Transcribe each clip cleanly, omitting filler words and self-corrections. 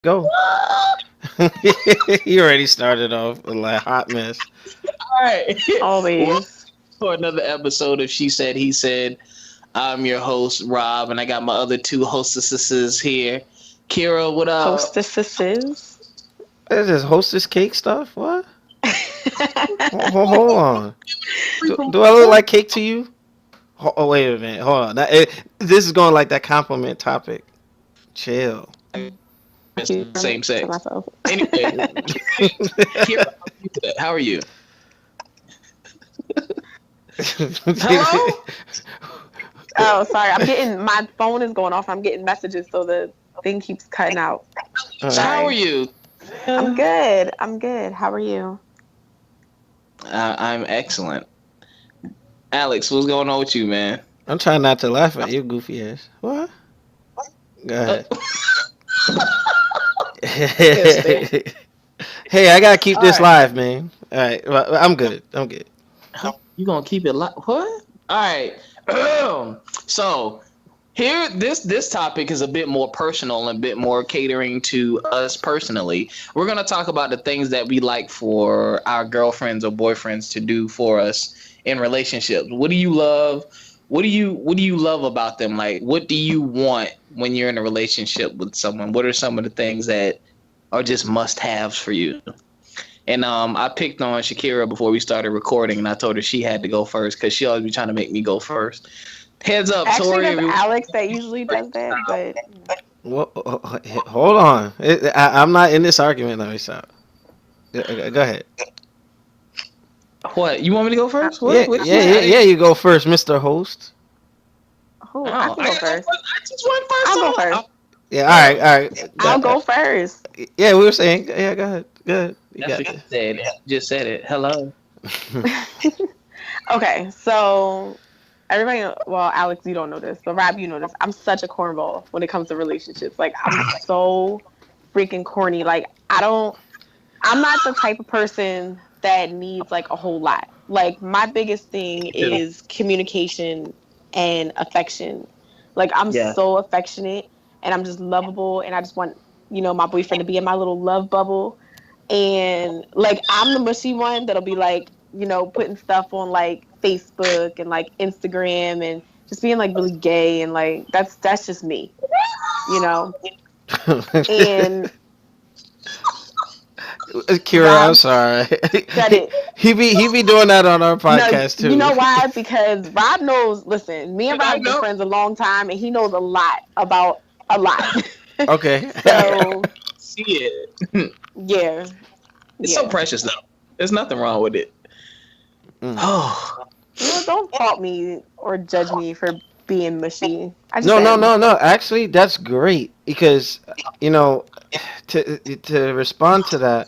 Go. You already started off with like hot mess. All right. Welcome Always. to another episode of She Said, He Said. I'm your host, Rob, and I got my other two hostesses here. Kira, what up? Hostesses. What is this hostess cake stuff? What? Hold on. Do I look like cake to you? Oh, wait a minute. Hold on. This is going like that compliment topic. Chill. It's the same To sex. myself. Anyway, Kira, how are you? Hello? Oh, sorry. I'm getting my phone is going off. I'm getting messages, so the thing keeps cutting out. All right. How are Sorry. you? I'm good. I'm good. How are you? I'm excellent. Alex, what's going on with you, man? I'm trying not to laugh at you, goofy ass. What? Go ahead. Can't stand. Hey, I gotta keep All this right. live, man. All right, well, I'm good. I'm good. You gonna keep it live? What? All right. So here, this topic is a bit more personal and a bit more catering to us personally. We're gonna talk about the things that we like for our girlfriends or boyfriends to do for us in relationships. What do you love? What do you love about them? Like, what do you want when you're in a relationship with someone? What are some of the things that are just must-haves for you? And I picked on Shakira before we started recording, and I told her she had to go first because she always be trying to make me go first. Heads up, Actually, Tori. it's Alex that usually does that, but Well, hold on. I'm not in this argument. Let me stop. Go ahead. What? You want me to go first? Yeah, yeah, yeah, yeah. You go first, Mr. Host. who? I Oh, can I go gotta go first. first. I just went first. I'll go first. Yeah, all right, all right. I'll go first. Yeah, we were saying. Yeah, go ahead. Good. You That's got what you said. You just said it. Hello. Okay, so everybody, well, Alex, you don't know this, but Rob, you know this. I'm such a cornball when it comes to relationships. Like, I'm so freaking corny. Like, I'm not the type of person that needs like a whole lot. Like, my biggest thing is communication and affection. Like, I'm Yeah. so affectionate and I'm just lovable and I just want, my boyfriend to be in my little love bubble. And like, I'm the mushy one that'll be like, putting stuff on like Facebook and like Instagram and just being like really gay and like that's just me, you know. And Kira, I'm Rob sorry. said he, it. he be doing that on our No, podcast you too. know why? Because Rob knows. Listen, me and I Rob been know. friends a long time, and he knows a lot about a lot. Okay. So See it. yeah, It's so yeah. precious though. There's nothing wrong with it. Mm. Oh. Don't fault me or judge me for being mushy. I just No, no, am. no, no. Actually, that's great because you know to respond to that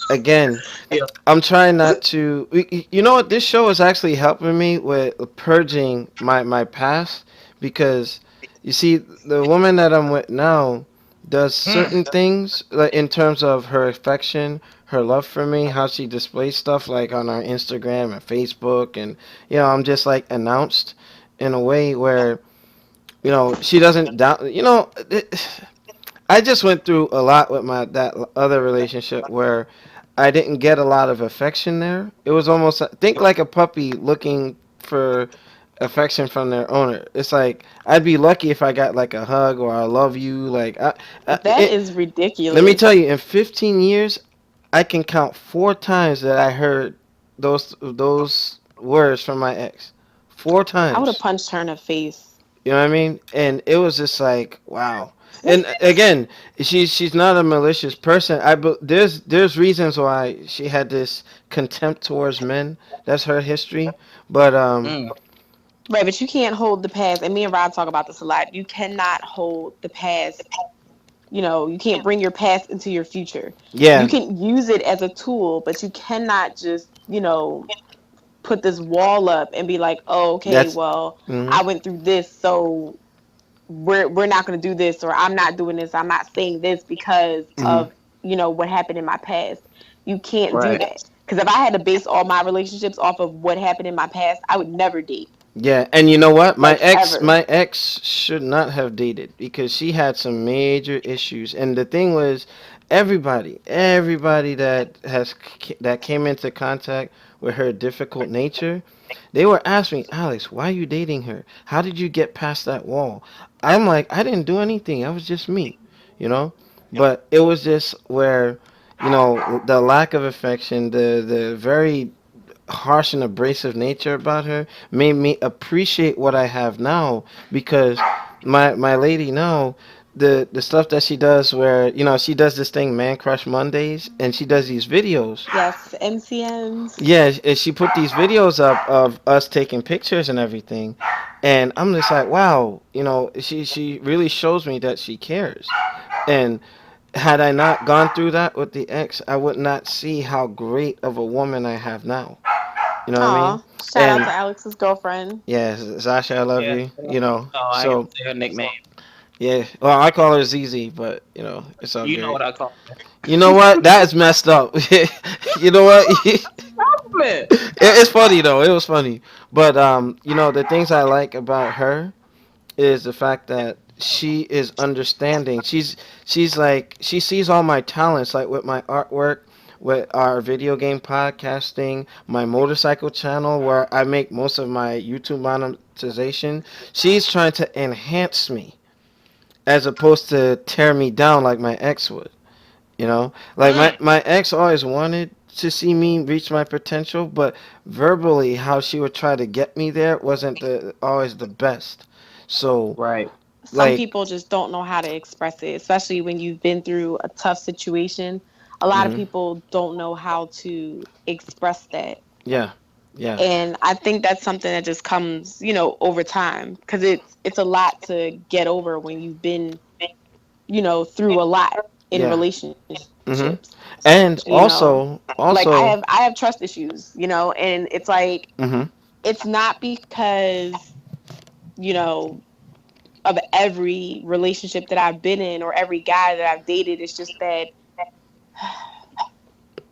again. Yeah. I'm trying not to. You know what? This show is actually helping me with purging my past because you see, the woman that I'm with now does certain things like in terms of her affection, her love for me, how she displays stuff like on our Instagram and Facebook, and I'm just like announced in a way where she doesn't doubt. I just went through a lot with my that other relationship where I didn't get a lot of affection there. It was almost think like a puppy looking for affection from their owner. It's like I'd be lucky if I got like a hug or I love you. Like That is let me ridiculous. tell you, in 15 years, I can count 4 times that I heard those words from my ex. Four I would have times. punched her in the face. You know what I mean? And it was just like, wow. And again, she's not a malicious person. There's reasons why she had this contempt towards men. That's her history. But Mm. Right, but you can't hold the past. And me and Rob talk about this a lot. You cannot hold the past. You can't bring your past into your future. You yeah. can use it as a tool, but you cannot just, put this wall up and be like, oh, okay, That's well, mhm. I went through this, so we're not going to do this, or I'm not doing this. I'm not saying this because Mhm. of what happened in my past. You can't do Right. that because if I had to base all my relationships off of what happened in my past, I would never date. Yeah, and you know what? like ever. My ex should not have dated because she had some major issues. And the thing was, everybody that came into contact with her difficult nature, they were asking, Alex, why are you dating her? How did you get past that wall? I'm like, I didn't do anything. I was just me, you know? But it was just where, the lack of affection, the very harsh and abrasive nature about her made me appreciate what I have now because my lady now, the stuff that she does where she does this thing, Man Crush Mondays, and she does these videos. Yes, MCMs. Yeah, and she put these videos up of us taking pictures and everything, and I'm just like, wow, she really shows me that she cares. And had I not gone through that with the ex, I would not see how great of a woman I have now. You know what I mean? Aw, shout out And to Alex's girlfriend. yeah, Zasha, I love Yeah. you. Oh, I ain't gonna So say her nickname. yeah, well, I call her ZZ, but it's all You know good. what I call her. You know what? That is messed up. You know what? Man. It's funny though. It was funny, but the things I like about her is the fact that she is understanding. She's like she sees all my talents, like with my artwork, with our video game podcasting, my motorcycle channel where I make most of my YouTube monetization. She's trying to enhance me as opposed to tear me down like my ex would. Like my Mm. my ex always wanted to see me reach my potential, but verbally how she would try to get me there wasn't always the best. So Right. Some like, people just don't know how to express it, especially when you've been through a tough situation. A lot of hmm people don't know how to express that. yeah, yeah, And I think that's something that just comes, over time because it's a lot to get over when you've been, through a lot in yeah. relationships. hmm And You know, like also, I have trust issues, and it's like hmm it's not because, you know, of every relationship that I've been in or every guy that I've dated. It's just that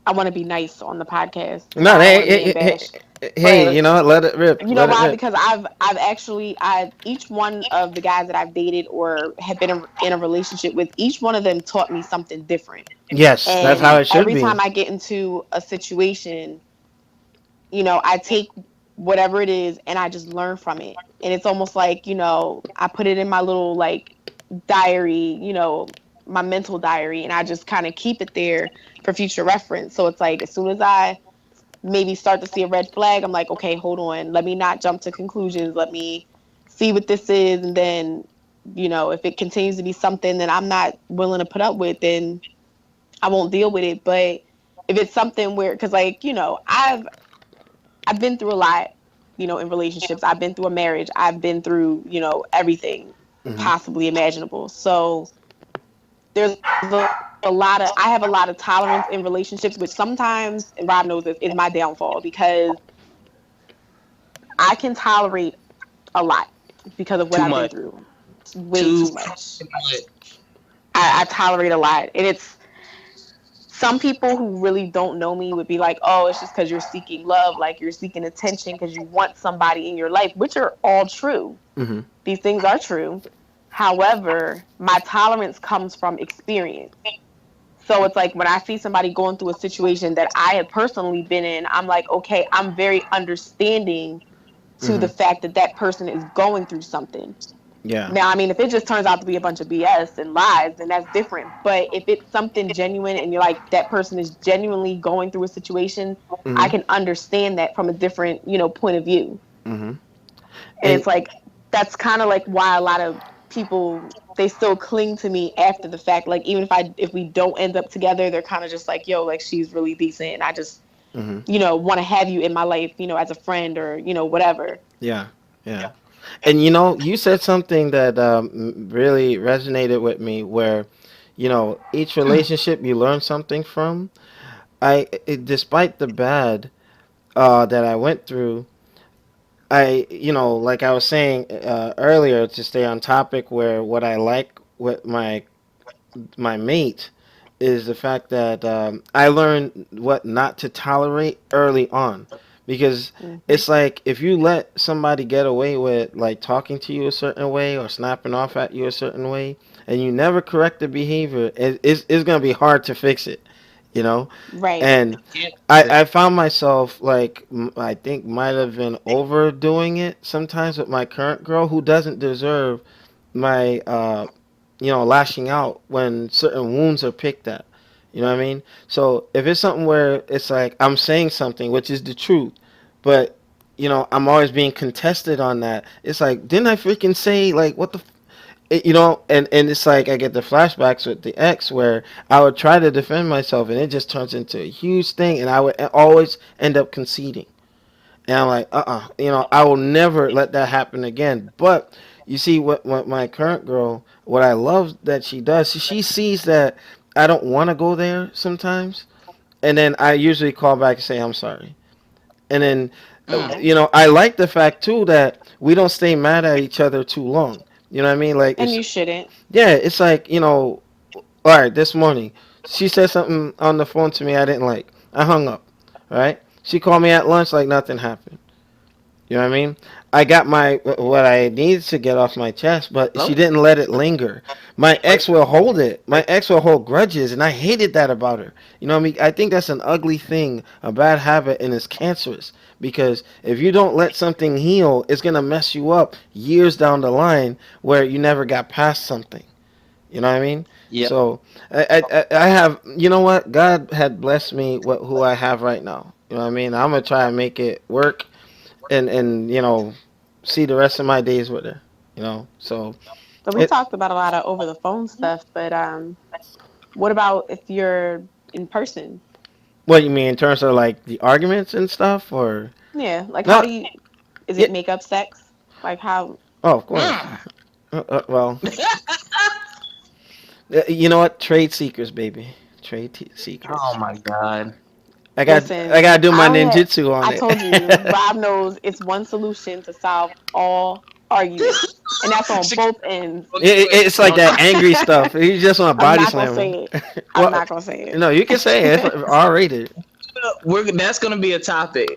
I want to be nice on the podcast because no, I don't want hey, to man hey, hey, bash. hey, But let it rip, you know let it why? rip. Because I've actually I each one of the guys that I've dated or have been in a relationship with, each one of them taught me something different. Yes, that's how And it should every be. time I get into a situation, I take whatever it is and I just learn from it. And it's almost like, I put it in my little like diary, my mental diary, and I just kind of keep it there for future reference. So it's like as soon as I maybe start to see a red flag, I'm like, okay, hold on. Let me not jump to conclusions. Let me see what this is. And then, if it continues to be something that I'm not willing to put up with, then I won't deal with it. But if it's something where, because like, I've been through a lot, in relationships. I've been through a marriage. I've been through, everything hmm possibly imaginable. So there's a lot of I have a lot of tolerance in relationships, which sometimes, and Rob knows this, is my downfall because I can tolerate a lot because of what Too I've been much. through. It's way Too too much. much. I tolerate a lot, and it's some people who really don't know me would be like, oh, it's just because you're seeking love, like you're seeking attention because you want somebody in your life, which are all true. hmm These things are true. However, my tolerance comes from experience. So it's like when I see somebody going through a situation that I have personally been in, I'm like, okay, I'm very understanding to hmm the fact that that person is going through something. Yeah. Now, I mean, if it just turns out to be a bunch of BS and lies, then that's different. But if it's something genuine and you're like, that person is genuinely going through a situation, I hmm can understand that from a different, point of view. hmm And And it's like, that's kind of like why a lot of people, they still cling to me after the fact. Like, even if we don't end up together, they're kind of just like, yo, like, she's really decent. And I just, hmm want to have you in my life, as a friend or, whatever. yeah, yeah. And you said something that really resonated with me, where each relationship you learn something from. Despite the bad that I went through, like I was saying earlier, to stay on topic, where what I like with my mate is the fact that I learned what not to tolerate early on, because Mhm. it's like if you let somebody get away with like talking to you a certain way or snapping off at you a certain way, and you never correct the behavior, it's gonna be hard to fix it, you know. Right. And I found myself like I think might have been overdoing it sometimes with my current girl who doesn't deserve my lashing out when certain wounds are picked at. You know what I mean? So if it's something where it's like I'm saying something which is the truth, but I'm always being contested on that. It's like didn't I freaking say like what the and it's like I get the flashbacks with the ex where I would try to defend myself and it just turns into a huge thing and I would always end up conceding. And I'm like, I will never let that happen again. But you see, what my current girl, what I love that she does, she sees that I don't want to go there sometimes, and then I usually call back and say I'm sorry. And then, Mm. I like the fact too that we don't stay mad at each other too long. You know what I mean? Like, And you shouldn't. yeah, it's like all right, this morning she said something on the phone to me I didn't like. I hung up. Right? She called me at lunch like nothing happened. You know what I mean? I got my what I needed to get off my chest, but she Hello? didn't let it linger. My ex will hold it. My ex will hold grudges, and I hated that about her. You know what I mean? I think that's an ugly thing, a bad habit, and it's cancerous. Because if you don't let something heal, it's gonna mess you up years down the line where you never got past something. You know what I mean? Yep. So I have, you know what? God had blessed me with who I have right now. You know what I mean? I'm gonna try and make it work and see the rest of my days with her. So So we it. talked about a lot of over the phone stuff, but what about if you're in person? What you mean in terms of like the arguments and stuff, or Yeah, like how no? do you? Is Yeah. it makeup sex? Like how? Oh, of course. Mm. Well, you know what? Trade secrets, baby. Oh Secrets. my god. I Listen, gotta do my ninjutsu on I it. told you, Rob knows it's one solution to solve all arguments, and that's on both ends. It's like that angry stuff. You just want to I'm body not gonna slam say them. it. I'm Well, not gonna say it. no, you can say it. It's R rated. That's gonna be a topic.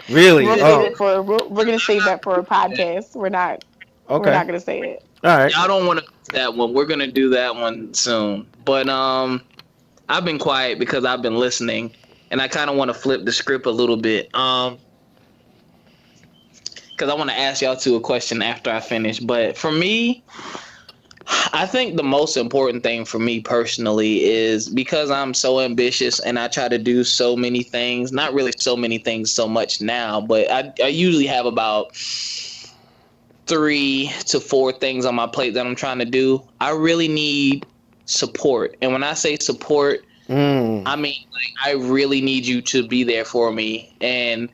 Really? We'll save Oh, it for. We're gonna save that for a podcast. We're not. We're okay. not gonna say it. All right. Y'all don't want to miss that one. We're gonna do that one soon. But I've been quiet because I've been listening, and I kind of want to flip the script a little bit. Because I want to ask y'all two a question after I finish. But for me, I think the most important thing for me personally is because I'm so ambitious and I try to do so many things. Not really so many things so much now, but I usually have about 3 to 4 things on my plate that I'm trying to do. I really need support. And when I say support, Mm. I mean like I really need you to be there for me, and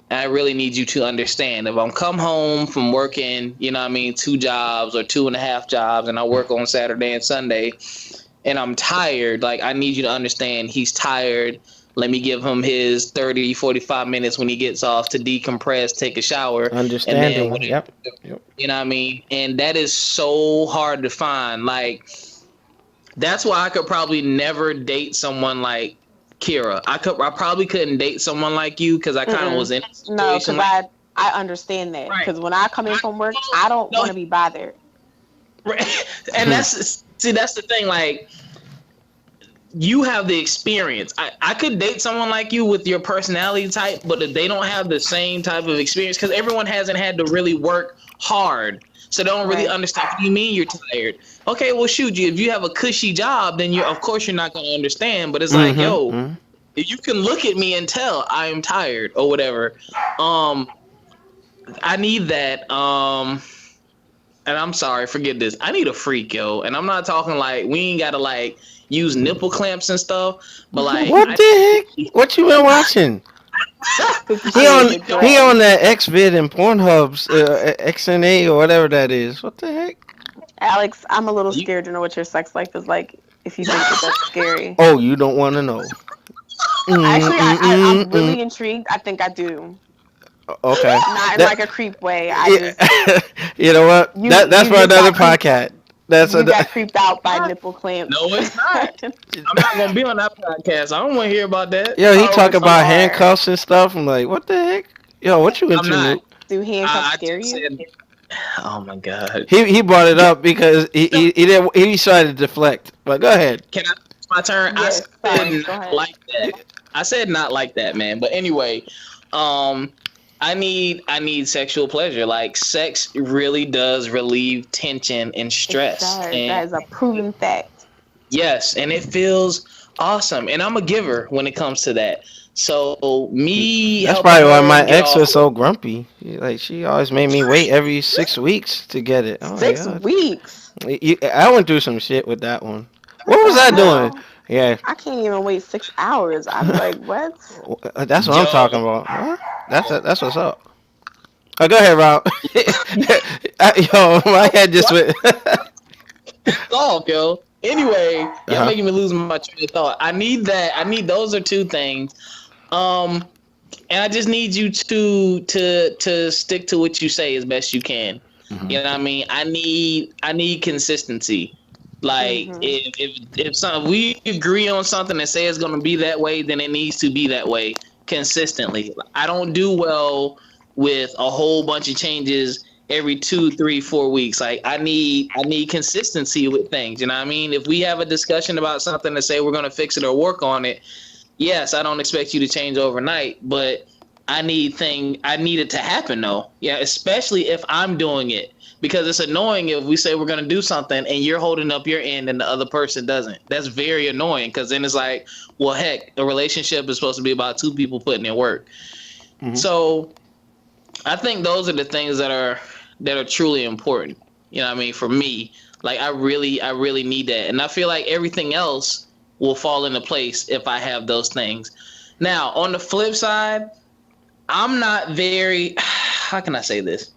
I really need you to understand if I'm come home from working, 2 jobs or 2.5 jobs, and I work on Saturday and Sunday, and I'm tired, like I need you to understand he's tired. Let me give him his 30, 45 minutes when he gets off to decompress, take a shower, and then Understanding. Yep. Yep. you know what I mean? And that is so hard to find. Like, that's why I could probably never date someone like Kira. I probably couldn't date someone like you because I kind of Mm-mm. was in a No, situation because like I understand that. Right. Because when I come in from work, I don't No. want to be bothered. and that's the thing. Like, you have the experience. I could date someone like you with your personality type, but if they don't have the same type of experience, because everyone hasn't had to really work hard. So they don't really Right. understand. What do you mean you're tired? Okay, well, shoot, if you have a cushy job, then of course you're not going to understand. But it's like, Mhm, yo, mhm. if you can look at me and tell I am tired or whatever, I need that. And I'm sorry, forget this. I need a freak, yo. And I'm not talking like we ain't gotta like use nipple clamps and stuff, but like What the heck? What you been watching? 50 He on Shades of he Grey. on that XVid and Pornhub's XNA or whatever that is. What the heck? Alex, I'm a little You- scared to know what your sex life is like if you think that that's scary. Oh, you don't want to know. Actually, I'm Mm. really intrigued. I think I do. Okay. Not in That- like a creep way. I Yeah. just You know what? You- That's you for just another got creep- podcast. That's You a. got creeped out by nipple clamps. No, it's not. I'm not gonna be on that podcast. I don't want to hear about that. Yo, he Oh, talk but you about are. handcuffs and stuff. I'm like, what the heck? Yo, what you I'm into, not. Nuke? Do handcuffs I scare just you? said. Oh my god. He brought it up because he didn't he tried to deflect. But go ahead. Can I? It's my turn. Yes, I sorry, said go not ahead. like that. I said not like that, man. But anyway, I need sexual pleasure. Like sex really does relieve tension and stress. It does. And That is a proven fact. yes, and it feels awesome. And I'm a giver when it comes to that. So me That's helping probably why her my get ex off- was so grumpy. Like she always made me wait every 6 weeks to get it. Oh my 6 God. weeks. I went through some shit with that one. What was I doing? Wow. Yeah, I can't even wait 6 hours. I'm like, what? that's what I'm Yo. talking about. Huh? That's what's up. Oh, go ahead, Rob. Yo, my head just went. off, yo. Anyway, you're Uh-huh. making me lose my train of thought. I need that. I need those are two things. And I just need you to stick to what you say as best you can. Mhm. You know what I mean? I need consistency. Like if we agree on something and say it's gonna be that way, then it needs to be that way consistently. I don't do well with a whole bunch of changes every 2, 3, 4 weeks. Like I need consistency with things. You know what I mean? If we have a discussion about something to say we're gonna fix it or work on it, yes, I don't expect you to change overnight, but I need it to happen though. Yeah, especially if I'm doing it. Because it's annoying if we say we're gonna do something and you're holding up your end and the other person doesn't. That's very annoying because then it's like, well, heck, a relationship is supposed to be about two people putting in work. Mhm. So I think those are the things that are truly important. You know what I mean? For me, like I really need that. And I feel like everything else will fall into place if I have those things. Now, on the flip side, I'm not very, how can I say this?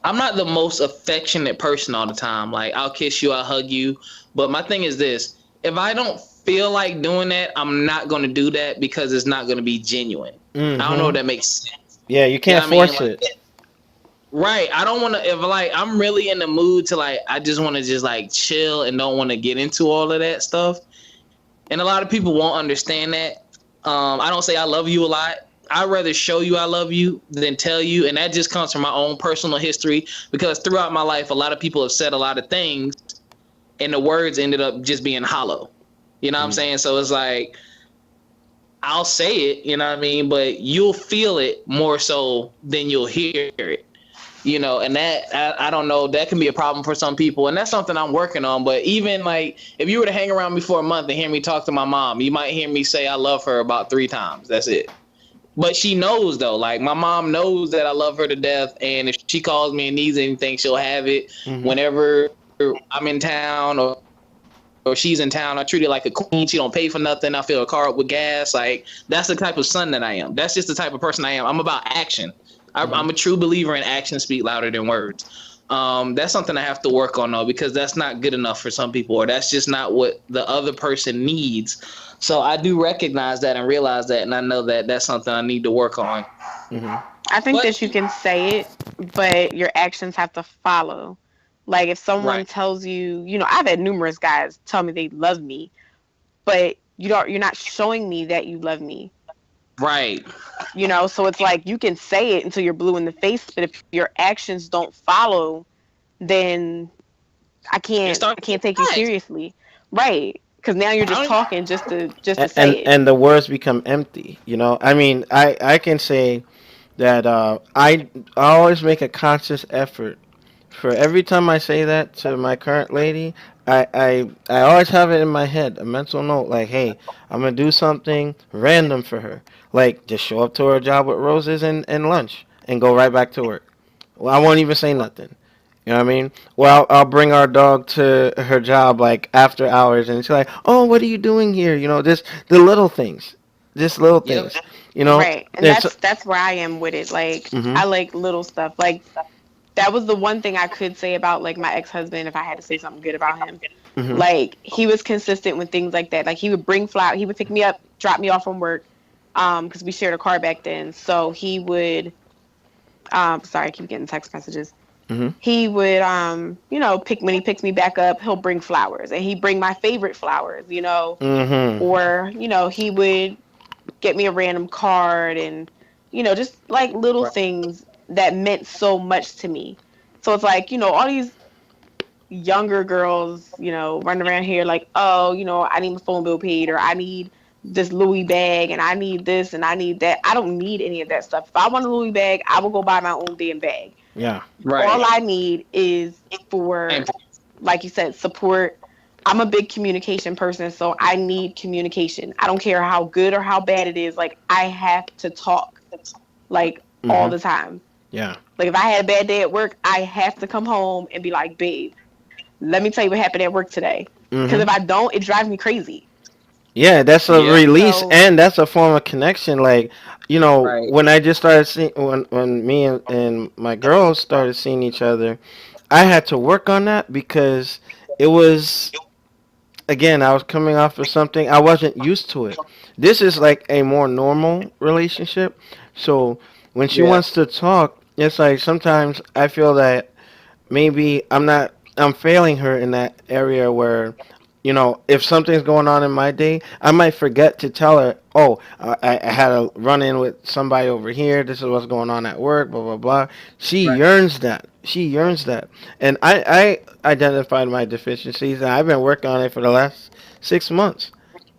I'm not the most affectionate person all the time. Like I'll kiss you, I'll hug you. But my thing is this, if I don't feel like doing that, I'm not going to do that because it's not going to be genuine. I don't know if that makes sense. Yeah, you can't You know what I force mean? it. Like, right. I don't want to, if like, I'm really in the mood to like, I just want to just like chill and don't want to get into all of that stuff. And a lot of people won't understand that. I don't say I love you a lot. I'd rather show you I love you than tell you. And that just comes from my own personal history because throughout my life, a lot of people have said a lot of things and the words ended up just being hollow. You know what I'm saying? So it's like, I'll say it, you know what I mean? But you'll feel it more so than you'll hear it. You know, and that, I don't know, that can be a problem for some people. And that's something I'm working on. But even like, if you were to hang around me for a month and hear me talk to my mom, you might hear me say I love her about 3 times. That's it. But she knows though, like my mom knows that I love her to death. And if she calls me and needs anything, she'll have it. Whenever I'm in town or she's in town, I treat her like a queen. She don't pay for nothing. I fill her car up with gas. Like that's the type of son that I am. That's just the type of person I am. I'm about action. I'm a true believer in actions speak louder than words. That's something I have to work on though, because that's not good enough for some people, or that's just not what the other person needs. So I do recognize that and realize that, and I know that that's something I need to work on. I think But- that you can say it, but your actions have to follow. Like if someone Right. tells you, you know, I've had numerous guys tell me they love me, but you're not showing me that you love me. Right. You know, so it's like you can say it until you're blue in the face, but if your actions don't follow, then I can't take you Right. seriously. Right. Because now you're just I don't- talking just to say it. And the words become empty. You know, I mean, I can say that I always make a conscious effort for every time I say that to my current lady. I always have it in my head, a mental note, like, hey, I'm gonna do something random for her, like just show up to her job with roses and lunch and go right back to work. Well, I won't even say nothing. You know what I mean? Well, I'll bring our dog to her job like after hours, and she's like, "Oh, what are you doing here?" You know, just the little things, just little Yep. things. You know, Right. And that's where I am with it. Like Mhm. I like little stuff. Like that was the one thing I could say about like my ex-husband if I had to say something good about him. Mhm. Like he was consistent with things like that. Like he would bring flowers, he would pick me up, drop me off from work, because we shared a car back then. So he would sorry, I keep getting text messages. Mhm. he would pick when he picks me back up, he'll bring flowers, and he bring my favorite flowers, Mhm. or he would get me a random card, and just like little Right. things that meant so much to me. So it's like, all these younger girls, running around here like, oh, I need my phone bill paid, or I need this Louis bag, and I need this, and I need that. I don't need any of that stuff. If I want a Louis bag, I will go buy my own damn bag. Yeah. All Right. I need is And for, like you said, support. I'm a big communication person, so I need communication. I don't care how good or how bad it is. Like, I have to talk, like, all Mhm. the time. Yeah. Like, if I had a bad day at work, I have to come home and be like, babe, let me tell you what happened at work today. Because Mhm. if I don't, it drives me crazy. Yeah, that's a yeah. release, So, and that's a form of connection. Like, Right. when I just started seeing, when me and my girls started seeing each other, I had to work on that because it was, again, I was coming off of something I wasn't used to it. This is like a more normal relationship. So when she Yeah. wants to talk, it's like sometimes I feel that maybe I'm failing her in that area where, if something's going on in my day, I might forget to tell her, oh, I had a run in with somebody over here. This is what's going on at work. Blah blah blah. She Right. yearns that. She yearns that, and I identified my deficiencies, and I've been working on it for the last 6 months.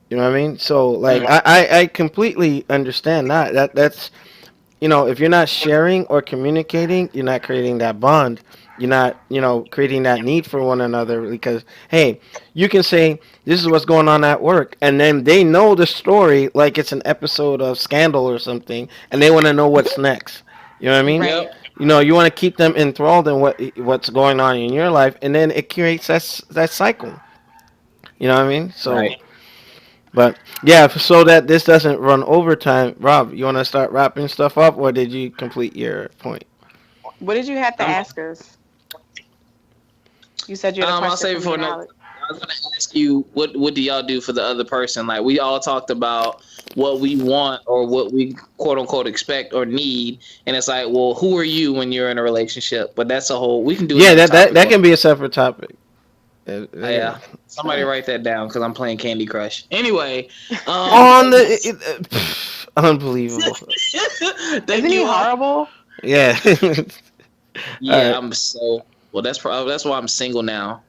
You know what I mean? So like Mm. I completely understand that. That's, if you're not sharing or communicating, you're not creating that bond. You're not, creating that need for one another because, hey, you can say, this is what's going on at work. And then they know the story like it's an episode of Scandal or something, and they want to know what's next. You know what I mean? right. Yep. You want to keep them enthralled in what's going on in your life, and then it creates that cycle. You know what I mean? So, Right. but yeah, so that this doesn't run overtime, Rob, you want to start wrapping stuff up, or did you complete your point? What did you have to ask us? You said you had a I'll question save for it me for and another. Alex. I was gonna ask you what do y'all do for the other person? Like we all talked about what we want or what we quote unquote expect or need, and it's like, well, who are you when you're in a relationship? But that's a whole. We can do Yeah, another that topic that on. can be a separate topic. Yeah, somebody write that down because I'm playing Candy Crush. Anyway, On unbelievable. Isn't thank he you all. horrible? Yeah. All Yeah, right. I'm so well. That's why I'm single now.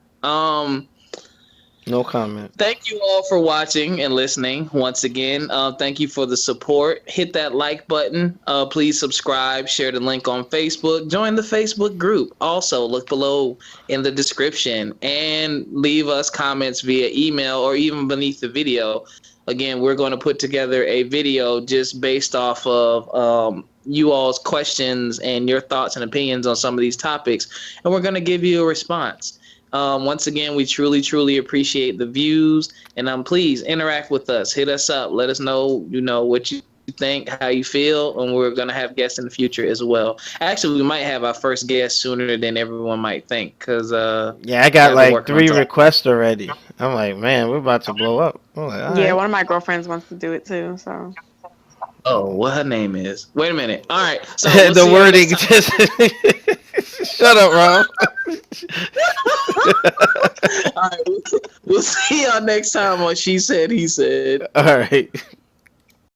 No comment. Thank you all for watching and listening once again. Thank you for the support. Hit that like button. Please subscribe, share the link on Facebook, join the Facebook group. Also, look below in the description and leave us comments via email or even beneath the video. Again, we're going to put together a video just based off of you all's questions and your thoughts and opinions on some of these topics, and we're going to give you a response. Once again, we truly, truly appreciate the views, and please interact with us. Hit us up. Let us know, what you think, how you feel, and we're gonna have guests in the future as well. Actually, we might have our first guest sooner than everyone might think, because Yeah, I we got have been like working on three something. requests already. I'm like, man, we're about to blow up. I'm like, all Yeah, right. one of my girlfriends wants to do it too. So Oh, what her name is? Wait a minute. All right, so we'll The see y'all wording next time. just. Shut up, Rob. All right, we'll see y'all next time on She Said, He Said. All right.